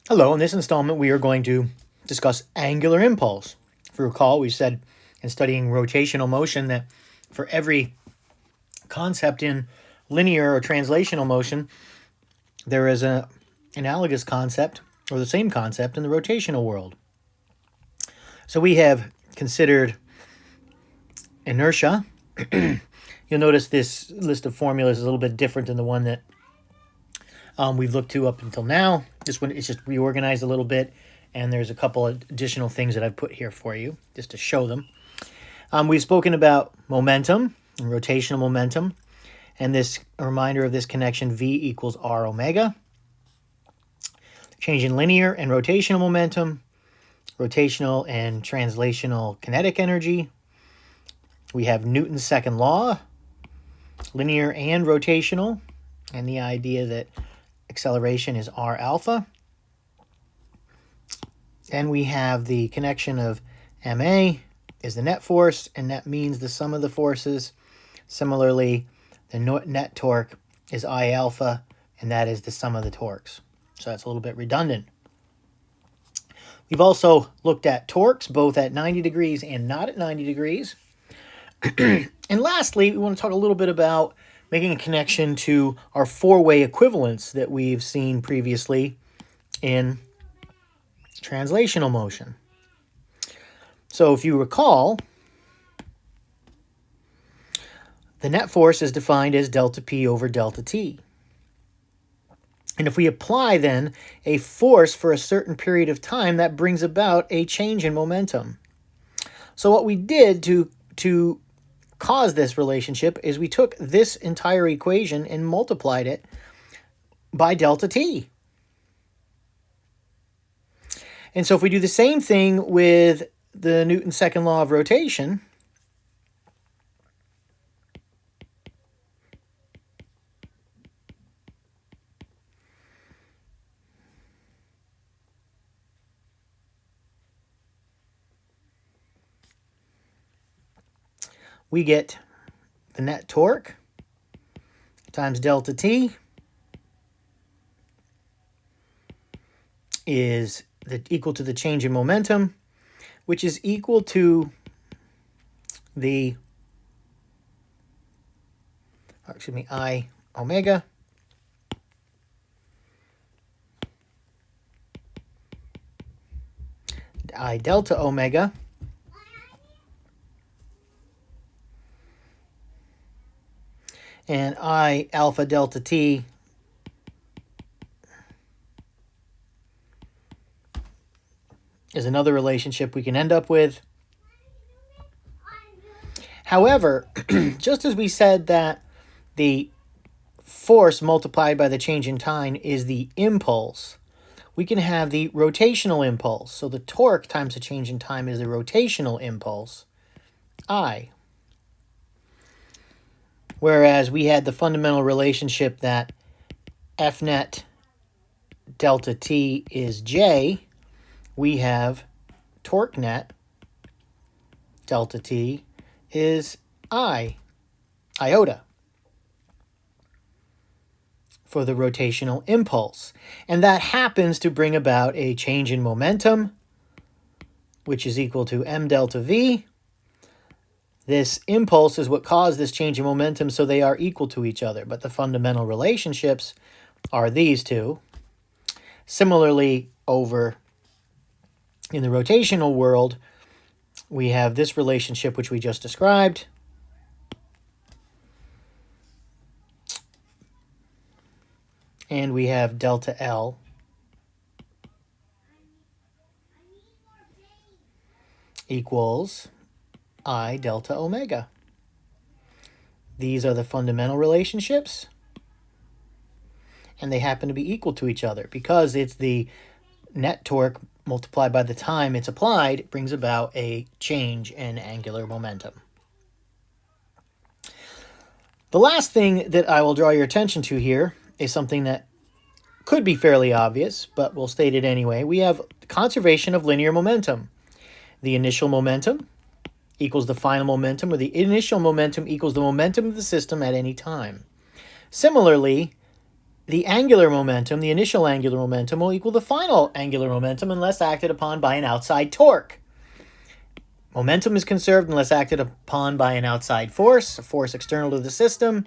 Hello, in this installment we are going to discuss angular impulse. If you recall, we said in studying rotational motion that for every concept in linear or translational motion, there is an analogous concept or the same concept in the rotational world. So we have considered inertia. You'll notice this list of formulas is a little bit different than the one that we've looked to up until now. This one is just reorganized a little bit, and there's a couple of additional things that I've put here for you just to show them. We've spoken about momentum and rotational momentum, and this a reminder of this connection: V equals R omega. Change in linear and rotational momentum, rotational and translational kinetic energy. We have Newton's second law, linear and rotational, and the idea that acceleration is R alpha. Then we have the connection of ma is the net force, and that means the sum of the forces. Similarly, the net torque is I alpha, and that is the sum of the torques. So that's a little bit redundant. We've also looked at torques, both at 90 degrees and not at 90 degrees. And lastly, we want to talk a little bit about making a connection to our four-way equivalence that we've seen previously in translational motion. So if you recall, the net force is defined as delta P over delta T. And if we apply then a force for a certain period of time, that brings about a change in momentum. So what we did to cause this relationship is we took this entire equation and multiplied it by delta T. And so if we do the same thing with the Newton's second law of rotation, we get the net torque times delta T is equal to the change in momentum, which is equal to the, I omega I delta omega and I alpha delta T is another relationship we can end up with. However, just as we said that the force multiplied by the change in time is the impulse, we can have the rotational impulse. So the torque times the change in time is the rotational impulse, I. Whereas we had the fundamental relationship that F net delta T is J, we have torque net delta T is iota for the rotational impulse. And that happens to bring about a change in momentum, which is equal to m delta V. This impulse is what caused this change in momentum, so they are equal to each other. But the fundamental relationships are these two. Similarly, over in the rotational world, we have this relationship which we just described. And we have delta L equals I delta omega. These are the fundamental relationships, and they happen to be equal to each other because it's the net torque multiplied by the time it's applied, it brings about a change in angular momentum. The last thing that I will draw your attention to here is something that could be fairly obvious, but we'll state it anyway. We have conservation of linear momentum. The initial momentum equals the final momentum, or the initial momentum equals the momentum of the system at any time. Similarly, the angular momentum, the initial angular momentum, will equal the final angular momentum unless acted upon by an outside torque. Momentum is conserved unless acted upon by an outside force, a force external to the system.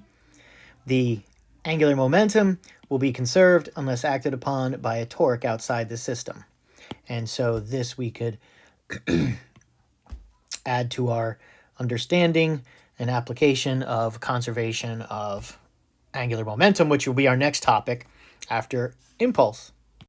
The angular momentum will be conserved unless acted upon by a torque outside the system. And so this we could add to our understanding and application of conservation of angular momentum, which will be our next topic after impulse.